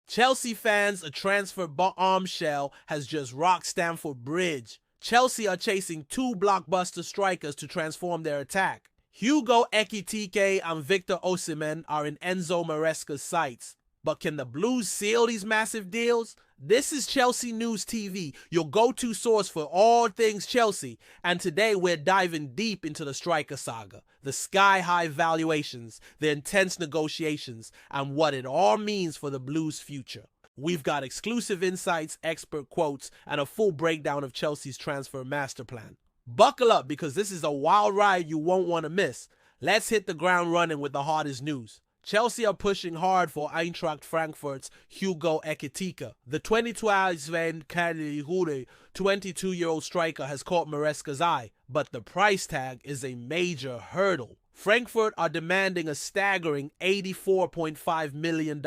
Chelsea fans, a transfer bombshell has just rocked Stamford Bridge. Chelsea are chasing two blockbuster strikers to transform their attack. Hugo Ekitike and Ekitike Osimhen are in Enzo Maresca's sights. But can the Blues seal these massive deals? This is Chelsea News TV, your go-to source for all things Chelsea, and today we're diving deep into the striker saga, the sky-high valuations, the intense negotiations, and what it all means for the Blues' future. We've got exclusive insights, expert quotes, and a full breakdown of Chelsea's transfer master plan. Buckle up because this is a wild ride you won't want to miss. Let's hit the ground running with the hottest news. Chelsea are pushing hard for Eintracht Frankfurt's Hugo Ekitike. The 22-year-old striker has caught Maresca's eye, but the price tag is a major hurdle. Frankfurt are demanding a staggering $84.5 million.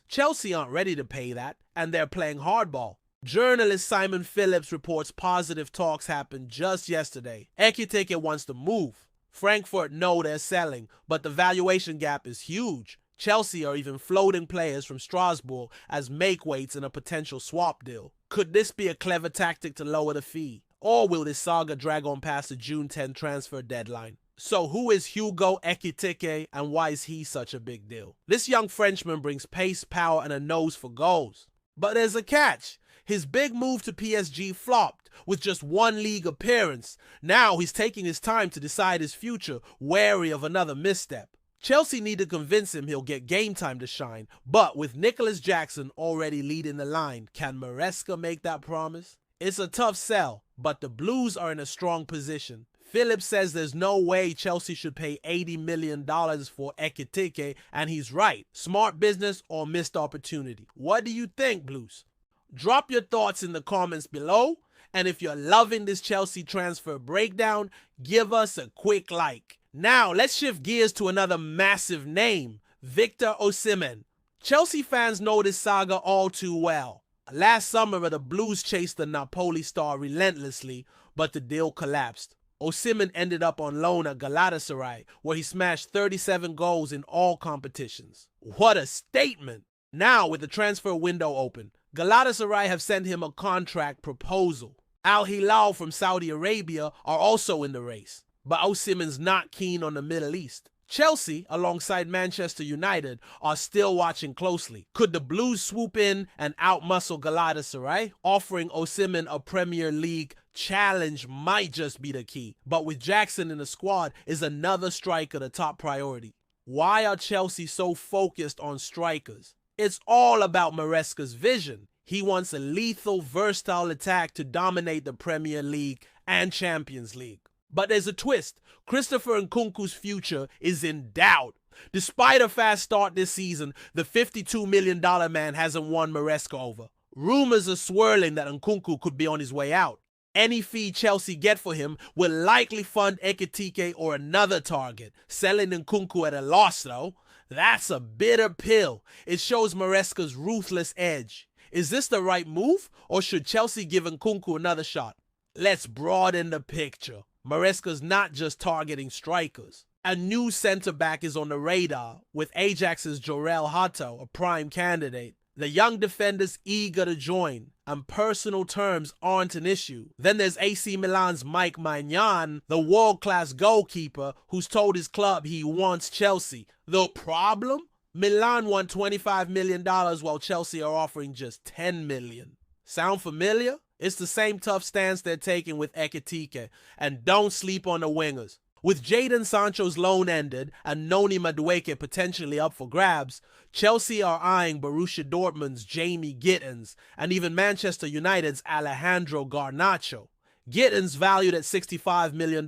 Chelsea aren't ready to pay that, and they're playing hardball. Journalist Simon Phillips reports positive talks happened just yesterday. Ekitike wants to move. Frankfurt know they're selling, but the valuation gap is huge. Chelsea are even floating players from Strasbourg as make-weights in a potential swap deal. Could this be a clever tactic to lower the fee? Or will this saga drag on past the June 10 transfer deadline? So who is Hugo Ekitike and why is he such a big deal? This young Frenchman brings pace, power, and a nose for goals. But there's a catch. His big move to PSG flopped with just one league appearance. Now he's taking his time to decide his future, wary of another misstep. Chelsea need to convince him he'll get game time to shine, but with Nicholas Jackson already leading the line, can Maresca make that promise? It's a tough sell, but the Blues are in a strong position. Phillips says there's no way Chelsea should pay $80 million for Ekitike, and he's right. Smart business or missed opportunity? What do you think, Blues? Drop your thoughts in the comments below, and if you're loving this Chelsea transfer breakdown, give us a quick like. Now, let's shift gears to another massive name, Ekitike Osimhen. Chelsea fans know this saga all too well. Last summer, the Blues chased the Napoli star relentlessly, but the deal collapsed. Osimhen ended up on loan at Galatasaray, where he smashed 37 goals in all competitions. What a statement! Now, with the transfer window open, Galatasaray have sent him a contract proposal. Al Hilal from Saudi Arabia are also in the race, but Osimhen's not keen on the Middle East. Chelsea, alongside Manchester United, are still watching closely. Could the Blues swoop in and outmuscle Galatasaray? Offering Osimhen a Premier League challenge might just be the key, but with Jackson in the squad, is another striker the top priority. Why are Chelsea so focused on strikers? It's all about Maresca's vision. He wants a lethal, versatile attack to dominate the Premier League and Champions League. But there's a twist. Christopher Nkunku's future is in doubt. Despite a fast start this season, the $52 million man hasn't won Maresca over. Rumors are swirling that Nkunku could be on his way out. Any fee Chelsea get for him will likely fund Ekitike or another target. Selling Nkunku at a loss, though, that's a bitter pill. It shows Maresca's ruthless edge. Is this the right move, or should Chelsea give Nkunku another shot? Let's broaden the picture. Maresca's not just targeting strikers. A new centre-back is on the radar, with Ajax's Jorel Hato a prime candidate. The young defender's eager to join, and personal terms aren't an issue. Then there's AC Milan's Maignan, the world-class goalkeeper who's told his club he wants Chelsea. The problem? Milan want $25 million while Chelsea are offering just $10 million. Sound familiar? It's the same tough stance they're taking with Ekitike, and don't sleep on the wingers. With Jadon Sancho's loan ended and Noni Madueke potentially up for grabs, Chelsea are eyeing Borussia Dortmund's Jamie Gittens and even Manchester United's Alejandro Garnacho. Gittens, valued at $65 million,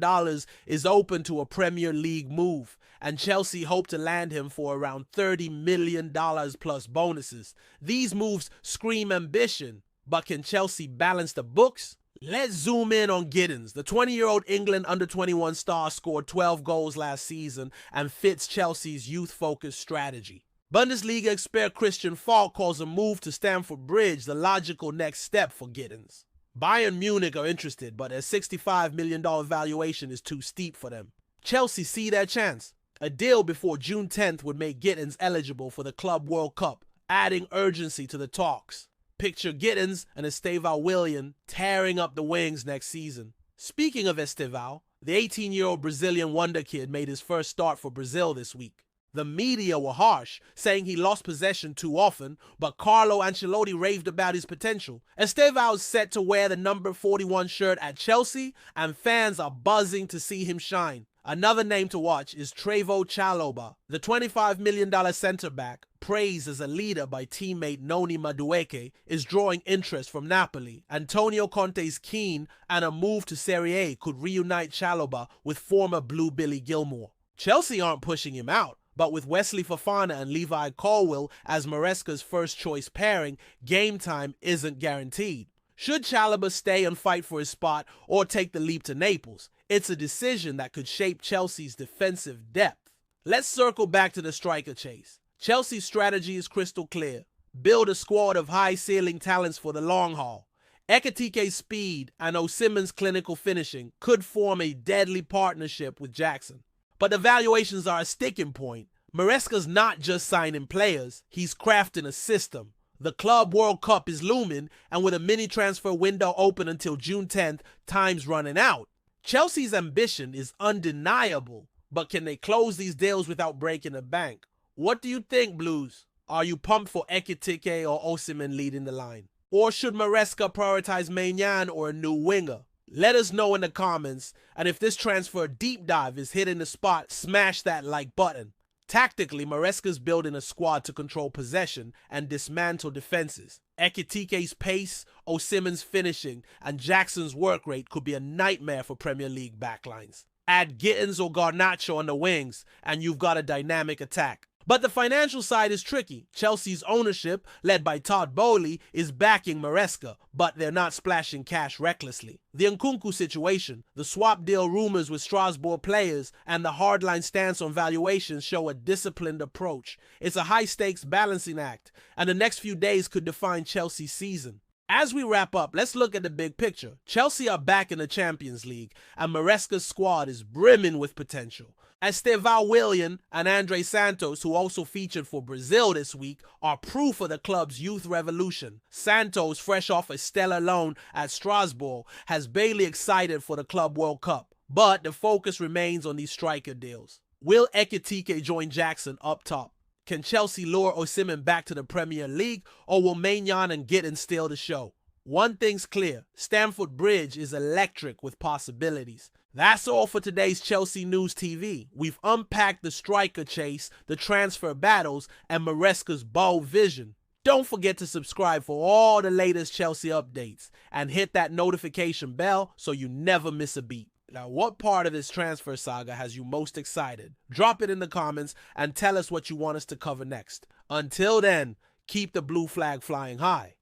is open to a Premier League move, and Chelsea hope to land him for around $30 million plus bonuses. These moves scream ambition, but can Chelsea balance the books? Let's zoom in on Gittens. The 20-year-old England under-21 star scored 12 goals last season and fits Chelsea's youth-focused strategy. Bundesliga expert Christian Falk calls a move to Stamford Bridge the logical next step for Gittens. Bayern Munich are interested, but their $65 million valuation is too steep for them. Chelsea see their chance. A deal before June 10th would make Gittens eligible for the Club World Cup, adding urgency to the talks. Picture Gittens and Estevão Willian tearing up the wings next season. Speaking of Estevão, the 18-year-old Brazilian wonder kid made his first start for Brazil this week. The media were harsh, saying he lost possession too often, but Carlo Ancelotti raved about his potential. Estevão is set to wear the number 41 shirt at Chelsea, and fans are buzzing to see him shine. Another name to watch is Trevoh Chalobah. The $25 million centre-back, praised as a leader by teammate Noni Madueke, is drawing interest from Napoli. Antonio Conte is keen, and a move to Serie A could reunite Chalobah with former Blue Billy Gilmore. Chelsea aren't pushing him out, but with Wesley Fofana and Levi Colwill as Maresca's first-choice pairing, game time isn't guaranteed. Should Chalobah stay and fight for his spot or take the leap to Naples? It's a decision that could shape Chelsea's defensive depth. Let's circle back to the striker chase. Chelsea's strategy is crystal clear. Build a squad of high-ceiling talents for the long haul. Ekitike's speed and Osimhen's clinical finishing could form a deadly partnership with Jackson. But the valuations are a sticking point. Maresca's not just signing players, he's crafting a system. The Club World Cup is looming, and with a mini transfer window open until June 10th, time's running out. Chelsea's ambition is undeniable, but can they close these deals without breaking the bank? What do you think, Blues? Are you pumped for Ekitike or Osimhen leading the line? Or should Maresca prioritize Maignan or a new winger? Let us know in the comments, and if this transfer deep dive is hitting the spot, smash that like button. Tactically, Maresca's building a squad to control possession and dismantle defenses. Ekitike's pace, Osimhen's finishing, and Jackson's work rate could be a nightmare for Premier League backlines. Add Gittens or Garnacho on the wings, and you've got a dynamic attack. But the financial side is tricky. Chelsea's ownership, led by Todd Boehly, is backing Maresca, but they're not splashing cash recklessly. The Nkunku situation, the swap deal rumors with Strasbourg players, and the hardline stance on valuations show a disciplined approach. It's a high-stakes balancing act, and the next few days could define Chelsea's season. As we wrap up, let's look at the big picture. Chelsea are back in the Champions League, and Maresca's squad is brimming with potential. Estevão Willian and Andre Santos, who also featured for Brazil this week, are proof of the club's youth revolution. Santos, fresh off a stellar loan at Strasbourg, has Bailey excited for the Club World Cup. But the focus remains on these striker deals. Will Ekitike join Jackson up top? Can Chelsea lure Osimhen back to the Premier League, or will Maignan and Gittens steal the show? One thing's clear, Stamford Bridge is electric with possibilities. That's all for today's Chelsea News TV. We've unpacked the striker chase, the transfer battles, and Maresca's bold vision. Don't forget to subscribe for all the latest Chelsea updates, and hit that notification bell so you never miss a beat. Now, what part of this transfer saga has you most excited? Drop it in the comments and tell us what you want us to cover next. Until then, keep the blue flag flying high.